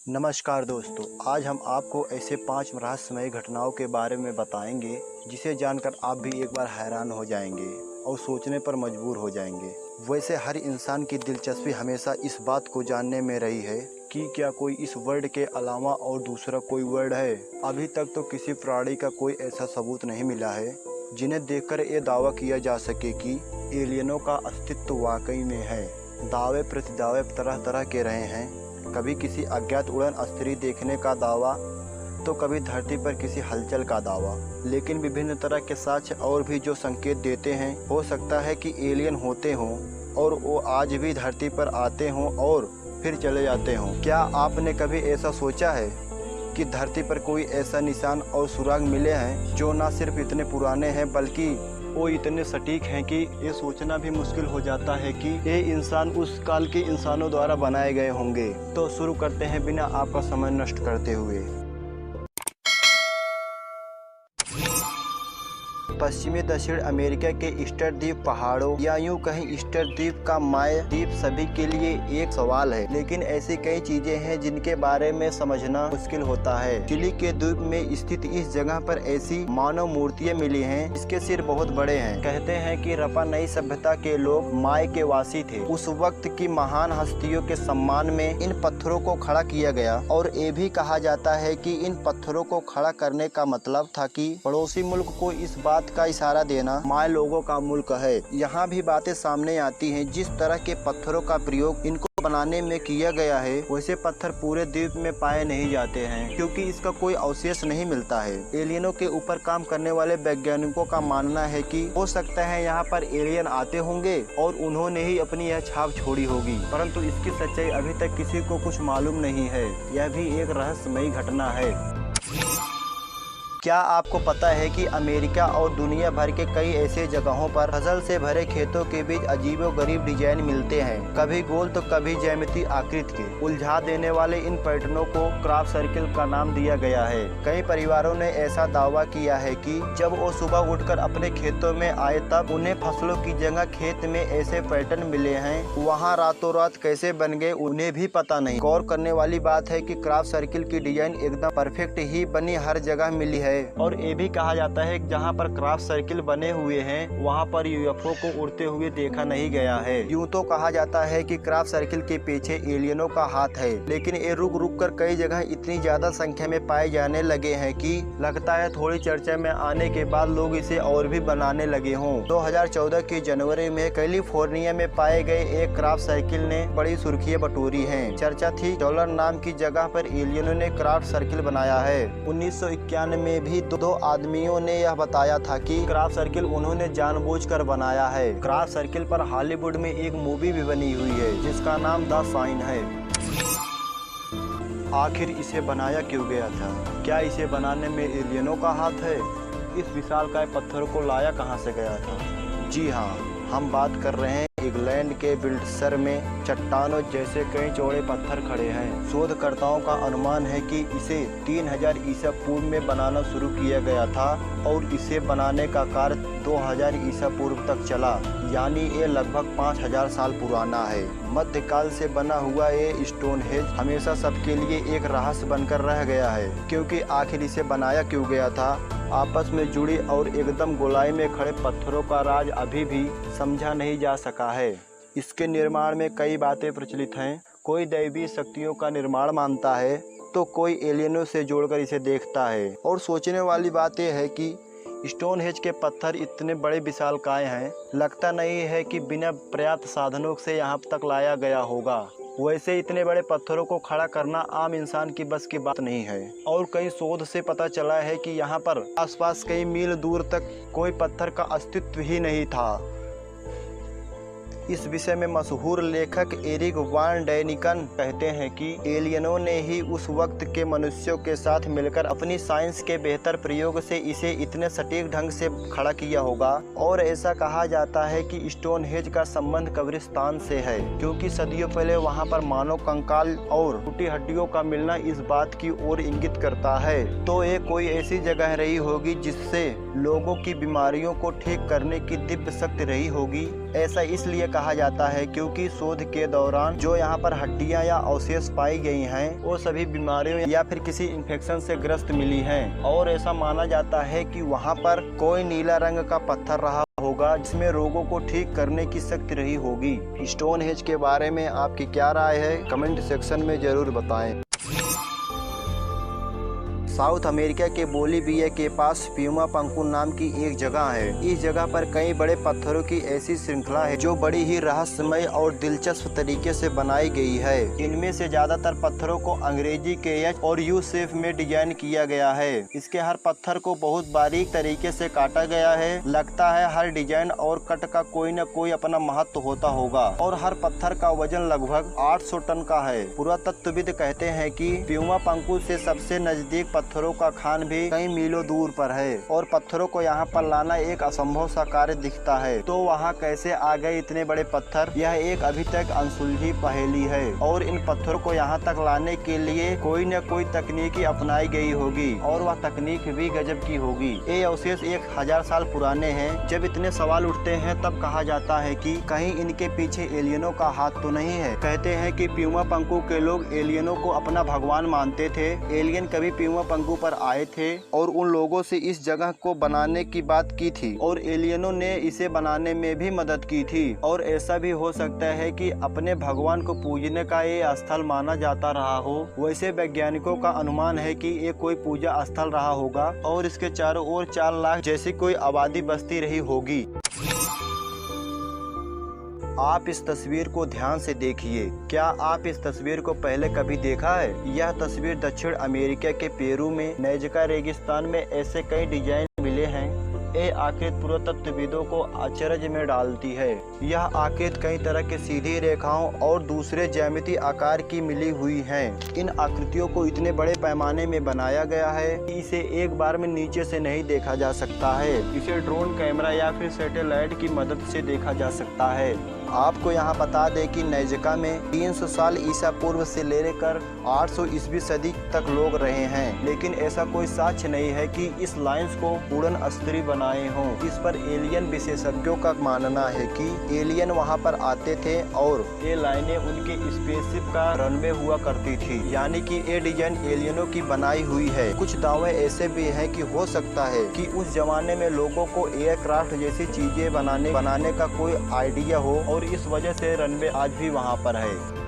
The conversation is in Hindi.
नमस्कार दोस्तों, आज हम आपको ऐसे 5 रहस्यमय घटनाओं के बारे में बताएंगे जिसे जानकर आप भी एक बार हैरान हो जाएंगे और सोचने पर मजबूर हो जाएंगे। वैसे हर इंसान की दिलचस्पी हमेशा इस बात को जानने में रही है कि क्या कोई इस वर्ल्ड के अलावा और दूसरा कोई वर्ल्ड है। अभी तक तो किसी प्राणी का कोई ऐसा सबूत नहीं मिला है जिन्हें देखकर ये दावा किया जा सके कि एलियनों का अस्तित्व वाकई में है। दावे प्रतिदावे तरह तरह के रहे हैं, कभी किसी अज्ञात उड़न स्त्री देखने का दावा तो कभी धरती पर किसी हलचल का दावा। लेकिन विभिन्न तरह के साक्ष्य और भी जो संकेत देते हैं, हो सकता है कि एलियन होते हों और वो आज भी धरती पर आते हों और फिर चले जाते हों। क्या आपने कभी ऐसा सोचा है कि धरती पर कोई ऐसा निशान और सुराग मिले हैं जो न सिर्फ इतने पुराने हैं बल्कि वो इतने सटीक हैं कि ये सोचना भी मुश्किल हो जाता है कि ये इंसान उस काल के इंसानों द्वारा बनाए गए होंगे। तो शुरू करते हैं बिना आपका समय नष्ट करते हुए। पश्चिमी दक्षिण अमेरिका के ईस्टर द्वीप पहाड़ों या यूं कहीं ईस्टर द्वीप का माय द्वीप सभी के लिए एक सवाल है, लेकिन ऐसी कई चीजें हैं जिनके बारे में समझना मुश्किल होता है। चिली के द्वीप में स्थित इस जगह पर ऐसी मानव मूर्तियां मिली हैं जिसके सिर बहुत बड़े हैं। कहते हैं कि रपा नई सभ्यता के लोग माय के वासी थे। उस वक्त की महान हस्तियों के सम्मान में इन पत्थरों को खड़ा किया गया और ये भी कहा जाता है कि इन पत्थरों को खड़ा करने का मतलब था कि पड़ोसी मुल्क को इस बात का इशारा देना माय लोगों का मुल्क है। यहाँ भी बातें सामने आती हैं, जिस तरह के पत्थरों का प्रयोग इनको बनाने में किया गया है वैसे पत्थर पूरे द्वीप में पाए नहीं जाते हैं क्योंकि इसका कोई अवशेष नहीं मिलता है। एलियनों के ऊपर काम करने वाले वैज्ञानिकों का मानना है कि हो सकता है यहाँ पर एलियन आते होंगे और उन्होंने ही अपनी यह छाप छोड़ी होगी, परंतु इसकी सच्चाई अभी तक किसी को कुछ मालूम नहीं है। यह भी एक रहस्यमयी घटना है। क्या आपको पता है कि अमेरिका और दुनिया भर के कई ऐसे जगहों पर फसल से भरे खेतों के बीच अजीबोगरीब डिजाइन मिलते हैं, कभी गोल तो कभी ज्यामितीय आकृति के। उलझा देने वाले इन पैटर्नों को क्रॉप सर्किल का नाम दिया गया है। कई परिवारों ने ऐसा दावा किया है कि जब वो सुबह उठकर अपने खेतों में आए तब उन्हें फसलों की जगह खेत में ऐसे पैटर्न मिले हैं। वहाँ रातों रात कैसे बन गए उन्हें भी पता नहीं। गौर करने वाली बात है कि क्रॉप सर्किल की डिजाइन एकदम परफेक्ट ही बनी हर जगह मिली है। और ये भी कहा जाता है कि जहाँ पर क्रॉस सर्किल बने हुए हैं वहाँ पर यूएफओ को उड़ते हुए देखा नहीं गया है। यूं तो कहा जाता है कि क्रॉस सर्किल के पीछे एलियनों का हाथ है, लेकिन ये रुक रुक कर कई जगह इतनी ज्यादा संख्या में पाए जाने लगे हैं कि लगता है थोड़ी चर्चा में आने के बाद लोग इसे और भी बनाने लगे हों। 2014 की जनवरी में कैलिफोर्निया में पाए गए एक क्रॉस सर्किल ने बड़ी सुर्खियां बटोरी हैं। चर्चा थी डॉलर नाम की जगह पर एलियनों ने क्रॉस सर्किल बनाया है। 1991 में भी दो आदमियों ने यह बताया था कि क्रॉस सर्किल उन्होंने जानबूझकर बनाया है। क्रॉस सर्किल पर हॉलीवुड में एक मूवी भी बनी हुई है जिसका नाम द साइन है। आखिर इसे बनाया क्यों गया था? क्या इसे बनाने में एलियनों का हाथ है? इस विशालकाय पत्थर को लाया कहां से गया था? जी हाँ, हम बात कर रहे हैं इंग्लैंड के विल्ट्शर में चट्टानों जैसे कई चौड़े पत्थर खड़े हैं। शोधकर्ताओं का अनुमान है कि इसे 3000 ईसा पूर्व में बनाना शुरू किया गया था और इसे बनाने का कार्य 2000 ईसा पूर्व तक चला, यानी ये लगभग 5000 साल पुराना है। मध्यकाल से बना हुआ ये स्टोनहेंज हमेशा सबके लिए एक रहस्य बनकर रह गया है, क्योंकि आखिर इसे बनाया क्यों गया था। आपस में जुड़ी और एकदम गोलाई में खड़े पत्थरों का राज अभी भी समझा नहीं जा सका है। इसके निर्माण में कई बातें प्रचलित हैं। कोई दैवीय शक्तियों का निर्माण मानता है तो कोई एलियनों से जोड़कर इसे देखता है। और सोचने वाली बात यह है कि स्टोनहेंज के पत्थर इतने बड़े विशालकाय हैं, लगता नहीं है कि बिना पर्याप्त साधनों से यहाँ तक लाया गया होगा। वैसे इतने बड़े पत्थरों को खड़ा करना आम इंसान की बस की बात नहीं है। और कई शोध से पता चला है कि यहाँ पर आसपास कई मील दूर तक कोई पत्थर का अस्तित्व ही नहीं था। इस विषय में मशहूर लेखक एरिक वान डैनिकन कहते हैं कि एलियनों ने ही उस वक्त के मनुष्यों के साथ मिलकर अपनी साइंस के बेहतर प्रयोग से इसे इतने सटीक ढंग से खड़ा किया होगा। और ऐसा कहा जाता है कि स्टोनहेंज का संबंध कब्रिस्तान से है, क्योंकि सदियों पहले वहां पर मानव कंकाल और टूटी हड्डियों का मिलना इस बात की ओर इंगित करता है। तो ये कोई ऐसी जगह रही होगी जिससे लोगों की बीमारियों को ठीक करने की दिव्य शक्ति रही होगी। ऐसा इसलिए कहा जाता है क्योंकि शोध के दौरान जो यहाँ पर हड्डियाँ या अवशेष पाई गई हैं वो सभी बीमारियों या फिर किसी इन्फेक्शन से ग्रस्त मिली हैं। और ऐसा माना जाता है कि वहाँ पर कोई नीला रंग का पत्थर रहा होगा जिसमें रोगों को ठीक करने की शक्ति रही होगी। स्टोनहेंज के बारे में आपकी क्या राय है, कमेंट सेक्शन में जरूर बताएं। साउथ अमेरिका के बोलिविया के पास प्यूमा पंकू नाम की एक जगह है। इस जगह पर कई बड़े पत्थरों की ऐसी श्रृंखला है जो बड़ी ही रहस्यमय और दिलचस्प तरीके से बनाई गई है। इनमें से ज्यादातर पत्थरों को अंग्रेजी के एच और यू शेप में डिजाइन किया गया है। इसके हर पत्थर को बहुत बारीक तरीके से काटा गया है। लगता है हर डिजाइन और कट का कोई न कोई अपना महत्व होता होगा और हर पत्थर का वजन लगभग 800 टन का है। पुरातत्वविद कहते हैं कि प्यूमा पंकू से सबसे नजदीक पत्थरों का खान भी कई मीलों दूर पर है और पत्थरों को यहाँ पर लाना एक असंभव सा कार्य दिखता है। तो वहाँ कैसे आ गए इतने बड़े पत्थर, यह एक अभी तक अनसुलझी पहेली है और इन पत्थरों को यहाँ तक लाने के लिए कोई न कोई तकनीकी अपनाई गई होगी और वह तकनीक भी गजब की होगी। ये अवशेष 1000 साल पुराने हैं। जब इतने सवाल उठते हैं तब कहा जाता है कि कहीं इनके पीछे एलियनों का हाथ तो नहीं है। कहते हैं कि प्यूमा पंकू के लोग एलियनों को अपना भगवान मानते थे। एलियन कभी प्यूमा पंकू पर आए थे और उन लोगों से इस जगह को बनाने की बात की थी और एलियनों ने इसे बनाने में भी मदद की थी। और ऐसा भी हो सकता है कि अपने भगवान को पूजने का ये स्थल माना जाता रहा हो। वैसे वैज्ञानिकों का अनुमान है कि ये कोई पूजा स्थल रहा होगा और इसके चारों ओर 4 लाख जैसी कोई आबादी बसती रही होगी। आप इस तस्वीर को ध्यान से देखिए। क्या आप इस तस्वीर को पहले कभी देखा है? यह तस्वीर दक्षिण अमेरिका के पेरू में नैजका रेगिस्तान में ऐसे कई डिजाइन मिले हैं। ये आकृति पुरातत्वविदों को आश्चर्य में डालती है। यह आकृति कई तरह के सीधी रेखाओं और दूसरे ज्यामितीय आकार की मिली हुई हैं। इन आकृतियों को इतने बड़े पैमाने में बनाया गया है कि इसे एक बार में नीचे से नहीं देखा जा सकता है। इसे ड्रोन कैमरा या फिर सैटेलाइट की मदद से देखा जा सकता है। आपको यहाँ बता दें कि नैजका में 300 साल ईसा पूर्व से लेकर 800 ईस्वी सदी तक लोग रहे हैं, लेकिन ऐसा कोई साक्ष्य नहीं है कि इस लाइन्स को उड़न स्त्री बनाए हों। इस पर एलियन विशेषज्ञों का मानना है कि एलियन वहाँ पर आते थे और ये लाइनें उनके स्पेसशिप का रनवे हुआ करती थी, यानी कि ये डिजाइन एलियनों की बनाई हुई है। कुछ दावे ऐसे भी हैं कि हो सकता है कि उस जमाने में लोगों को एयरक्राफ्ट जैसी चीजें बनाने का कोई आइडिया हो और इस वजह से रनवे आज भी वहाँ पर है।